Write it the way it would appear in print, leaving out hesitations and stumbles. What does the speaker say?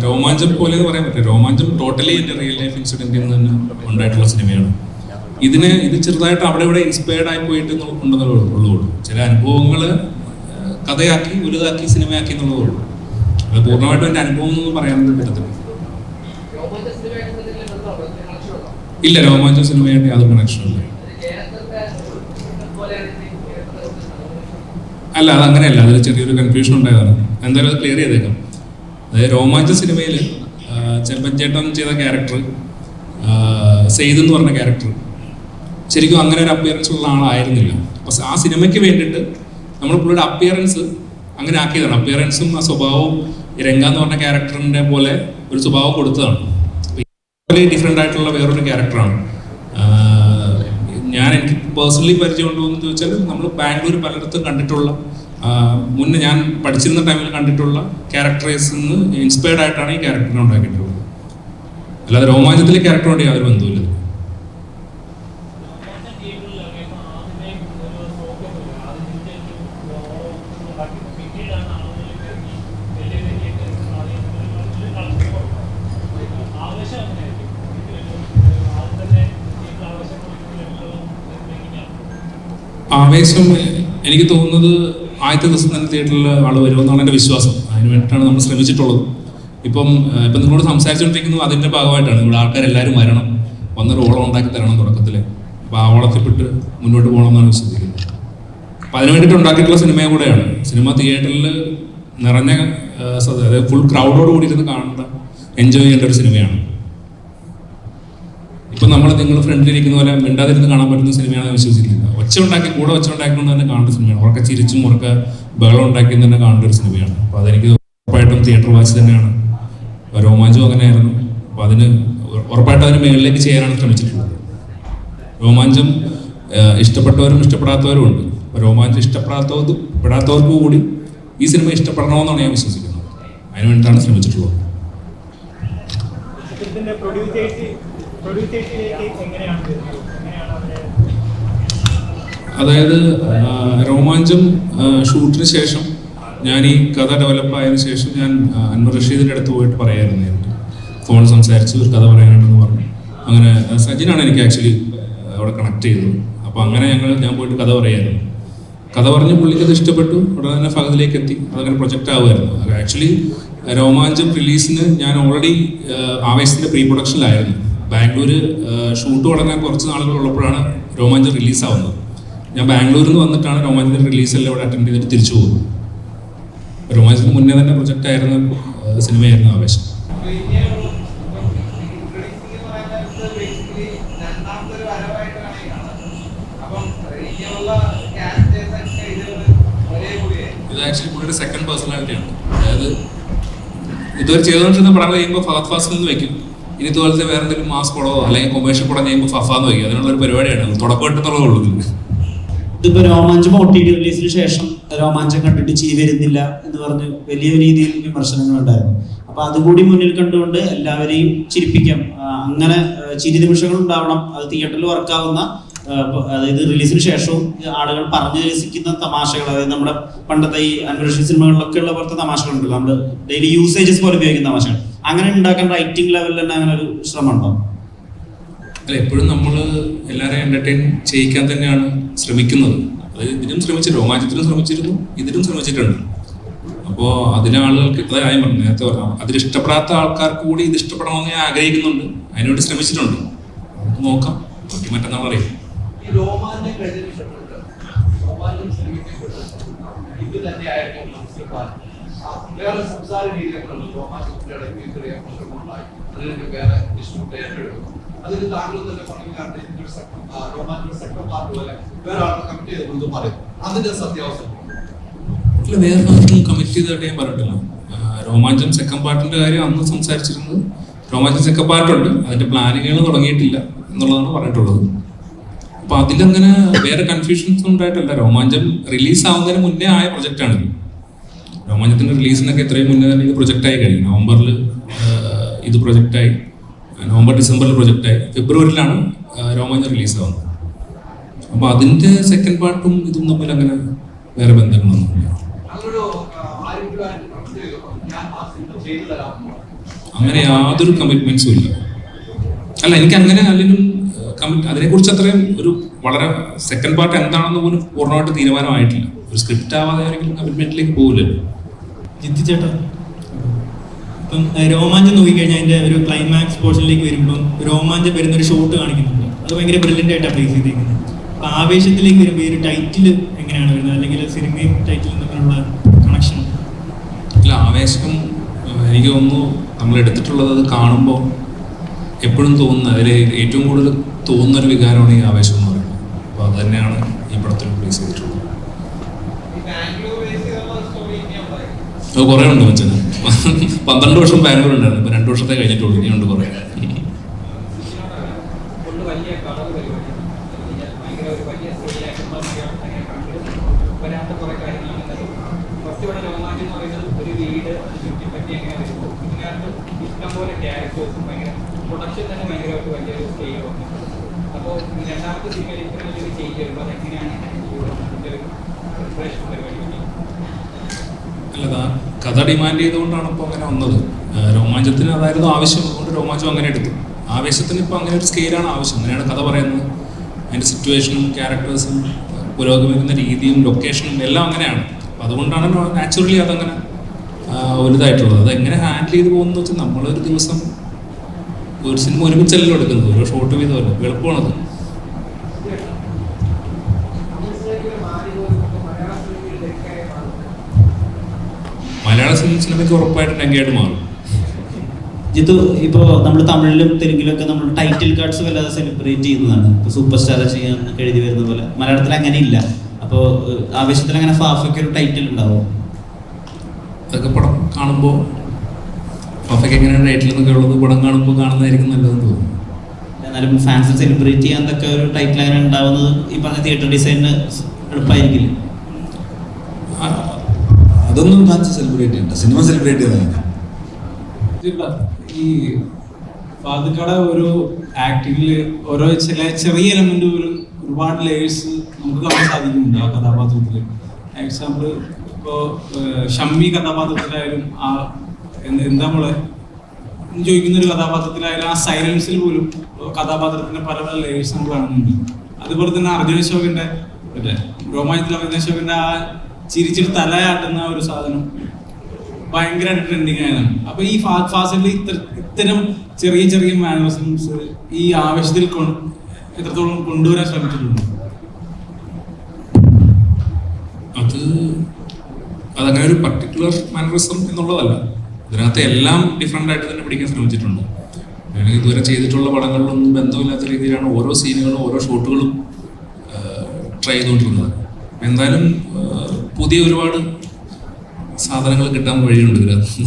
രോമാഞ്ചം പോലെ എന്ന് പറയാൻ പറ്റില്ല. രോമാഞ്ചം ടോട്ടലി എൻ്റെ റിയൽ ലൈഫ് ഇൻസിഡൻറ്റിൽ നിന്ന് തന്നെ ഉണ്ടായിട്ടുള്ള സിനിമയാണ്. ഇത് ചെറുതായിട്ട് അവിടെ ഇവിടെ ഇൻസ്പയർഡ് ആയി പോയിട്ട് ഉള്ളതുള്ളൂ. ചില അനുഭവങ്ങൾ കഥയാക്കി വലുതാക്കി സിനിമയാക്കി എന്നുള്ളതുള്ളൂ. അത് പൂർണ്ണമായിട്ടും എൻ്റെ അനുഭവം എന്നൊന്നും പറയാനൊന്നും പറ്റത്തില്ല. ഇല്ല, രോമാഞ്ചം സിനിമയായിട്ട് യാതൊരു കണക്ഷനും ഇല്ല. അല്ല, അതങ്ങനെയല്ല. അതിൽ ചെറിയൊരു കൺഫ്യൂഷൻ ഉണ്ടായതാണ്. എന്തായാലും അത് ക്ലിയർ ചെയ്തേക്കാം. അതായത് രോമാഞ്ചം സിനിമയിൽ ചെമ്പൻ ചേട്ടൻ ചെയ്ത ക്യാരക്ടർ, സെയ്ദ് എന്ന് പറഞ്ഞ ക്യാരക്ടർ ശരിക്കും അങ്ങനെ ഒരു അപ്പിയറൻസ് ഉള്ള ആളായിരുന്നില്ല. അപ്പോൾ ആ സിനിമയ്ക്ക് വേണ്ടിയിട്ട് നമ്മൾ പുള്ളിയുടെ അപ്പിയറൻസ് അങ്ങനെ ആക്കിയതാണ്. അപ്പിയറൻസും ആ സ്വഭാവവും രംഗ എന്ന് പറഞ്ഞ ക്യാരക്ടറിൻ്റെ പോലെ ഒരു സ്വഭാവം കൊടുത്തതാണ്. ഡിഫറെൻ്റ് ആയിട്ടുള്ള വേറൊരു ക്യാരക്ടറാണ്. എനിക്ക് പേഴ്സണലി പരിചയമുണ്ടോ എന്ന് ചോദിച്ചാൽ നമ്മൾ ബാംഗ്ലൂർ പലയിടത്തും കണ്ടിട്ടുള്ള, മുന്നേ ഞാൻ പഠിച്ചിരുന്ന ടൈമിൽ കണ്ടിട്ടുള്ള ക്യാരക്ടറൈസിൽ നിന്ന് ഇൻസ്പയർഡ് ആയിട്ടാണ് ഈ ക്യാരക്ടറിനെ ഉണ്ടാക്കിയിട്ടുള്ളത്. അല്ലാതെ രോമാഞ്ചത്തിലെ ക്യാരക്ടറോട് യാതൊരു ബന്ധവുമില്ല. ആവേശം എനിക്ക് തോന്നുന്നത് ആദ്യത്തെ ദിവസം തന്നെ തിയേറ്ററിൽ ആൾ വരുമെന്നാണ് എൻ്റെ വിശ്വാസം. അതിന് വേണ്ടിയിട്ടാണ് നമ്മൾ ശ്രമിച്ചിട്ടുള്ളത്. ഇപ്പം നിങ്ങളോട് സംസാരിച്ചുകൊണ്ടിരിക്കുന്നത് അതിൻ്റെ ഭാഗമായിട്ടാണ്. ഇവിടെ ആൾക്കാരെല്ലാവരും വരണം, വന്നൊരു ഓളം ഉണ്ടാക്കി തരണം തുടക്കത്തിൽ. അപ്പോൾ ആ ഓളത്തിൽപ്പെട്ട് മുന്നോട്ട് പോകണമെന്നാണ് വിശ്വസിക്കുന്നത്. അപ്പം അതിന് വേണ്ടിയിട്ട് ഉണ്ടാക്കിയിട്ടുള്ള സിനിമയും കൂടെയാണ്. സിനിമ തിയേറ്ററിൽ നിറഞ്ഞ, അതായത് ഫുൾ ക്രൗഡോട് കൂടി ഇരുന്ന് കാണേണ്ട, എൻജോയ് ചെയ്യേണ്ട ഒരു സിനിമയാണ്. ഇപ്പം നിങ്ങൾ ഫ്രണ്ടിലിരിക്കുന്ന പോലെ മിണ്ടാതിരുന്ന് കാണാൻ പറ്റുന്ന സിനിമയാണെന്ന് വിശ്വസിക്കുന്നത്. ഒച്ച ഉണ്ടാക്കിക്കൊണ്ട് തന്നെ കാണേണ്ട സിനിമയാണ്. ഉറക്കെ ചിരിച്ചും ഉറക്കെ ബഹളം ഉണ്ടാക്കി തന്നെ കാണേണ്ട ഒരു സിനിമയാണ്. അപ്പോൾ അതെനിക്ക് ഉറപ്പായിട്ടും തിയേറ്റർ വാച്ച് തന്നെയാണ്. രോമാഞ്ചം അങ്ങനെയായിരുന്നു. അപ്പോൾ ഉറപ്പായിട്ടും അതിന് മുകളിലേക്ക് ചെയ്യാനാണ് ശ്രമിച്ചിട്ടുള്ളത്. രോമാഞ്ചം ഇഷ്ടപ്പെട്ടവരും ഇഷ്ടപ്പെടാത്തവരും ഉണ്ട്. രോമാഞ്ചം ഇഷ്ടപ്പെടാത്തവർക്ക് കൂടി ഈ സിനിമ ഇഷ്ടപ്പെടണമെന്നാണ് ഞാൻ വിശ്വസിക്കുന്നത്. അതിന് വേണ്ടിയിട്ടാണ് ശ്രമിച്ചിട്ടുള്ളത്. അതായത് രോമാഞ്ചം ഷൂട്ടിന് ശേഷം ഞാൻ ഈ കഥ ഡെവലപ്പ് ആയതിനു ശേഷം ഞാൻ അൻവർ റഷീദിൻ്റെ അടുത്ത് പോയിട്ട് പറയായിരുന്നു. ഫോൺ സംസാരിച്ച് ഒരു കഥ പറയാനുണ്ടെന്ന് പറഞ്ഞു. അങ്ങനെ സജിനാണ് എനിക്ക് ആക്ച്വലി അവിടെ കണക്ട് ചെയ്തത്. അപ്പോൾ അങ്ങനെ ഞാൻ പോയിട്ട് കഥ പറയായിരുന്നു. കഥ പറഞ്ഞ് പുള്ളിക്ക് അത് ഇഷ്ടപ്പെട്ടു. ഉടനെ തന്നെ ഫഹദിലേക്ക് എത്തി. അതങ്ങനെ പ്രൊജക്റ്റ് ആവുമായിരുന്നു. ആക്ച്വലി രോമാഞ്ചം റിലീസിന് ഞാൻ ഓൾറെഡി ആവേശത്തിൻ്റെ പ്രീ പ്രൊഡക്ഷനിലായിരുന്നു. ബാംഗ്ലൂർ ഷൂട്ട് തുടങ്ങാൻ കുറച്ച് നാളുകൾ ഉള്ളപ്പോഴാണ് രോമാഞ്ചം റിലീസാവുന്നത്. ഞാൻ ബാംഗ്ലൂരിൽ നിന്ന് വന്നിട്ടാണ് രോമാഞ്ചത്തിൻ്റെ റിലീസെല്ലാം ഇവിടെ അറ്റൻഡ് ചെയ്തിട്ട് തിരിച്ചു പോകുന്നത്. രോമാഞ്ചത്തിന് മുന്നേ തന്നെ പ്രൊജക്റ്റ് ആയിരുന്ന സിനിമയായിരുന്നു ആവേശം. ഇത് ആക്ച്വലി പുള്ളിയുടെ സെക്കൻഡ് പേഴ്സണാലിറ്റിയാണ്. അതായത് ഇതുവരെ ചെയ്തുകൊണ്ടിരുന്ന പടങ്ങൾ ചെയ്യുമ്പോൾ ഫഹദ് ഫാസിൽ നിന്ന് വെക്കും. ഇനി ഇതുപോലത്തെ വേറെ എന്തെങ്കിലും മാസ് പടമോ അല്ലെങ്കിൽ കൊമേഴ്ഷ്യൽ പടം ചെയ്യുമ്പോൾ ഫഫാന്ന് വയ്ക്കും. അതിനുള്ള ഒരു പരിപാടിയാണ്. തുടക്കമായിട്ടെന്നുള്ളതുള്ളൂ. ഇതിപ്പോ രോമാഞ്ചം OTT റിലീസിന് ശേഷം രോമാഞ്ചം കണ്ടിട്ട് ചിരി വരുന്നില്ല എന്ന് പറഞ്ഞ് വലിയ രീതിയിൽ വിമർശനങ്ങൾ ഉണ്ടായിരുന്നു. അപ്പൊ അതുകൂടി മുന്നിൽ കണ്ടുകൊണ്ട് എല്ലാവരെയും ചിരിപ്പിക്കാം, അങ്ങനെ ചിരി നിമിഷങ്ങൾ ഉണ്ടാവണം, അത് തിയേറ്ററിൽ വർക്കാവുന്ന, അതായത് റിലീസിന് ശേഷവും ആളുകൾ പറഞ്ഞു രസിക്കുന്ന തമാശകൾ, അതായത് നമ്മുടെ പണ്ടത്തെ ഈ അന്വേഷണ സിനിമകളിലൊക്കെ ഉള്ള പോലത്തെ തമാശകളുണ്ടല്ലോ, നമ്മൾ ഡെയിലി യൂസേജസ് പോലെ ഉപയോഗിക്കുന്ന തമാശകൾ, അങ്ങനെ ഉണ്ടാക്കാൻ റൈറ്റിംഗ് ലെവലിൽ തന്നെ അങ്ങനെ ഒരു ശ്രമം ഉണ്ടോ? അല്ല, എപ്പോഴും നമ്മൾ എല്ലാവരെയും എൻ്റർടൈൻ ചെയ്യിക്കാൻ തന്നെയാണ് ശ്രമിക്കുന്നത്. അത് ഇതിനും ശ്രമിച്ചിട്ടുണ്ട്, രോമാഞ്ചത്തിനും ശ്രമിച്ചിരുന്നു, ഇതിനും ശ്രമിച്ചിട്ടുണ്ട്. അപ്പോൾ അതിലെ ആളുകൾക്ക് അതായത് പറഞ്ഞു നേരത്തെ പറഞ്ഞു, അതിലിഷ്ടപ്പെടാത്ത ആൾക്കാർക്ക് കൂടി ഇത് ഇഷ്ടപ്പെടണമെന്ന് ഞാൻ ആഗ്രഹിക്കുന്നുണ്ട്. അതിനുവേണ്ടി ശ്രമിച്ചിട്ടുണ്ട്. നമുക്ക് നോക്കാം, മറ്റന്നാൾ അറിയാം. വേറെ സംസാര രീതികളുണ്ട്. അതിന് താങ്കൾ തന്നെ പറഞ്ഞു സെക്കൻഡ് പാർട്ട് പോലെ വേറെ ആൾക്ക് കമ്മിറ്റ് ചെയ്ത് പറയും. അതിന്റെ സത്യാവസ്ഥ വേറെ ആർക്കും കമ്മിറ്റ് ചെയ്തതായിട്ട് ഞാൻ പറഞ്ഞിട്ടില്ല. രോമാഞ്ചം സെക്കൻഡ് പാർട്ടിന്റെ കാര്യം അന്ന് സംസാരിച്ചിരുന്നത്. രോമാഞ്ചം സെക്കൻഡ് പാർട്ടുണ്ട്, അതിന്റെ പ്ലാനിങ്ങുകൾ തുടങ്ങിയിട്ടില്ല എന്നുള്ളതാണ് പറഞ്ഞിട്ടുള്ളത്. അപ്പൊ അതിലങ്ങനെ വേറെ കൺഫ്യൂഷൻസ് ഉണ്ടായിട്ടല്ല. രോമാഞ്ചം റിലീസ് ആവുന്നതിന് മുന്നേ ആയ പ്രൊജക്റ്റാണിത്. രോമാഞ്ചത്തിന്റെ റിലീസിനൊക്കെ എത്രയും മുന്നേ തന്നെ ഇത് പ്രൊജക്റ്റായി കഴിഞ്ഞു. നവംബറിൽ ഇത് പ്രൊജക്റ്റായി, ഡിസംബറിൽ പ്രൊജക്റ്റായി, ഫെബ്രുവരിയിലാണ് രോമാഞ്ചം റിലീസാവുന്നത്. അപ്പോൾ അതിൻ്റെ സെക്കൻഡ് പാർട്ടും ഇതും തമ്മിൽ അങ്ങനെ വേറെ ബന്ധങ്ങളൊന്നുമില്ല. അങ്ങനൊരു ആരെങ്കിലും ആയിട്ട് കമന്റ് ചെയ്തോ ഞാൻ ആ സിനിമ ചെയ്തു തരാമോ? അങ്ങനെ യാതൊരു കമ്മിറ്റ്മെന്റ്സും ഇല്ല. അല്ല, എനിക്ക് അങ്ങനെ അല്ലെങ്കിൽ അതിനെക്കുറിച്ച് അത്രയും ഒരു വളരെ സെക്കൻഡ് പാർട്ട് എന്താണെന്ന് പോലും പൂർണ്ണമായിട്ട് തീരുമാനമായിട്ടില്ല. ഒരു സ്ക്രിപ്റ്റ് ആവാതെ ആരെങ്കിലും കമ്മിറ്റ്മെന്റിലേക്ക് പോകില്ലല്ലോ. ജിത്തു ചേട്ടാ, ഇപ്പം രോമാഞ്ചം നോക്കിക്കഴിഞ്ഞാൽ അതിൻ്റെ ഒരു ക്ലൈമാക്സ് പോർഷനിലേക്ക് വരുമ്പം രോമാഞ്ചം വരുന്നൊരു ഷോട്ട് കാണിക്കുന്നുണ്ട്. അത് ഭയങ്കര ബ്രില്യൻ്റ് ആയിട്ടാണ് പ്ലേസ് ചെയ്തിരിക്കുന്നത്. അപ്പം ആവേശത്തിലേക്ക് വരുമ്പോൾ ഈ ഒരു ടൈറ്റിൽ എങ്ങനെയാണ് വരുന്നത്, അല്ലെങ്കിൽ സിനിമയും ടൈറ്റിലും തമ്മിലുള്ള കണക്ഷൻ? അല്ല, ആവേശം എനിക്ക് തോന്നുന്നു നമ്മൾ എടുത്തിട്ടുള്ളത് അത് കാണുമ്പോൾ എപ്പോഴും തോന്നുന്ന അതിൽ ഏറ്റവും കൂടുതൽ തോന്നുന്നൊരു വികാരമാണ് ഈ ആവേശം എന്ന് പറയുന്നത്. അപ്പോൾ അത് തന്നെയാണ് ഈ പടത്തിൽ പ്ലേസ് ചെയ്തിട്ടുള്ളത്. അത് കുറേ ഉണ്ട് മച്ചന്. 12 വർഷം ബാംഗ്ലൂർ ഉണ്ടായിരുന്നു, ഇപ്പോൾ 2 വർഷത്തെ കഴിഞ്ഞിട്ടുള്ളൂ. ഇനിയുണ്ട് കുറേ. പ്രൊഡക്ഷൻ തന്നെ ഭയങ്കരമായിട്ട് വലിയൊരു സ്കെയിൽ വന്നു. അപ്പോൾ രണ്ടാമത്തെ സിനിമയിൽ ഇത്ര വലിയൊരു ചേഞ്ച് വരുമ്പോൾ അതെങ്ങനെയാണ് പ്രിപ്പറേഷൻ പരിപാടി? അല്ല, കഥ ഡിമാൻഡ് ചെയ്തുകൊണ്ടാണ് ഇപ്പോൾ അങ്ങനെ വന്നത്. രോമാഞ്ചത്തിന് അതായിരുന്നു ആവശ്യം, അതുകൊണ്ട് രോമാഞ്ചം അങ്ങനെ എടുത്തു. ആവേശത്തിന് ഇപ്പോൾ അങ്ങനെ ഒരു സ്കെയിലാണ് ആവശ്യം. അങ്ങനെയാണ് കഥ പറയുന്നത്. അതിൻ്റെ സിറ്റുവേഷനും ക്യാരക്ടേഴ്സും പുരോഗമിക്കുന്ന രീതിയും ലൊക്കേഷനും എല്ലാം അങ്ങനെയാണ്. അപ്പോൾ അതുകൊണ്ടാണ് നാച്ചുറലി അതങ്ങനെ വലുതായിട്ടുള്ളത്. അതെങ്ങനെ ഹാൻഡിൽ ചെയ്ത് പോകുന്നത് വെച്ചാൽ നമ്മളൊരു ദിവസം ഒരു സിനിമ ഒരുമിച്ചല്ലോ എടുക്കുന്നത്, ഓരോ ഷോട്ട് വീതമല്ല, എളുപ്പമാണത്. മലയാള സിനിമയ്ക്ക് ഉറപ്പായിട്ട് രംഗയായിട്ട് മാറും. ജിത്തു, ഇപ്പോൾ നമ്മൾ തമിഴിലും തെലുങ്കിലൊക്കെ നമ്മൾ ടൈറ്റിൽ കാർഡ്സ് വല്ലാതെ സെലിബ്രേറ്റ് ചെയ്യുന്നതാണ്. ഇപ്പോൾ സൂപ്പർ സ്റ്റാർ ചെയ്യാനൊക്കെ എഴുതി വരുന്ന പോലെ മലയാളത്തിൽ അങ്ങനെ ഇല്ല. അപ്പോൾ ആവേശത്തിൽ അങ്ങനെ ഫാഫയ്ക്ക് ഒരു ടൈറ്റിൽ ഉണ്ടാവും? അതൊക്കെ പടം കാണുമ്പോൾ ഫാഫയ്ക്ക് എങ്ങനെയാണ് ടൈറ്റിൽ എന്നൊക്കെ ഉള്ളത് പടം കാണുമ്പോൾ കാണുന്നതായിരിക്കും നല്ലതെന്ന് തോന്നുന്നു. എന്നാലും ഫാൻസ് സെലിബ്രേറ്റ് ചെയ്യാനൊക്കെ ഒരു ടൈറ്റിൽ അങ്ങനെ ഉണ്ടാവുന്നത് ഈ പറഞ്ഞ തിയേറ്റർ ഡിസൈനിന് എളുപ്പമായിരിക്കില്ല. അതൊന്നും ഫാൻസ് സെലിബ്രേറ്റ് ചെയ്യണ്ട, സിനിമ സെലിബ്രേറ്റ് ചെയ്താൽ ഈ ഫാദുക്കട ഒരു ആക്ടിങ്ങിൽ ഓരോ ചെറിയ എലമെന്റ് പോലും ഒരുപാട് ലേയേഴ്സ് നമുക്ക് കാണാൻ സാധിക്കുന്നുണ്ട് ആ കഥാപാത്രത്തിൽ. എക്സാമ്പിൾ ഇപ്പോൾ ഷമ്മി കഥാപാത്രത്തിലായാലും ആ എന്താ നമ്മളെ ചോദിക്കുന്ന ഒരു കഥാപാത്രത്തിലായാലും ആ സൈലൻസിൽ പോലും കഥാപാത്രത്തിന്റെ പല പല ലേയേഴ്സ് നമ്മൾ കാണുന്നുണ്ട്. അതുപോലെ തന്നെ അർജുന അശോകന്റെ രോമാഞ്ചത്തിൽ അർജുന അശോകന്റെ ആ ചിരിച്ചിട്ട് തലയാട്ടുന്ന ഒരു സാധനം ഭയങ്കരമായിട്ട് ട്രെൻഡിങ് ആയതാണ്. അപ്പൊ ഈ ഫാസിൽ ഇത്തരം ചെറിയ ചെറിയ മാനറിസംസ് ഈ ആവേശത്തിൽ എത്രത്തോളം കൊണ്ടുവരാൻ ശ്രമിച്ചിട്ടുണ്ട്? അതങ്ങനെ ഒരു പർട്ടിക്കുലർ മാനറിസം എന്നുള്ളതല്ല, ഇതിനകത്ത് എല്ലാം ഡിഫറെൻ്റ് ആയിട്ട് തന്നെ പിടിക്കാൻ ശ്രമിച്ചിട്ടുണ്ട്. ഇതുവരെ ചെയ്തിട്ടുള്ള പടങ്ങളിലൊന്നും ബന്ധമില്ലാത്ത രീതിയിലാണ് ഓരോ സീനുകളും ഓരോ ഷോട്ടുകളും ട്രൈ ചെയ്തുകൊണ്ടിരുന്നത്. എന്തായാലും പുതിയ ഒരുപാട് സാധനങ്ങൾ കിട്ടാൻ വഴിയുണ്ട് ഇതിനകത്ത്.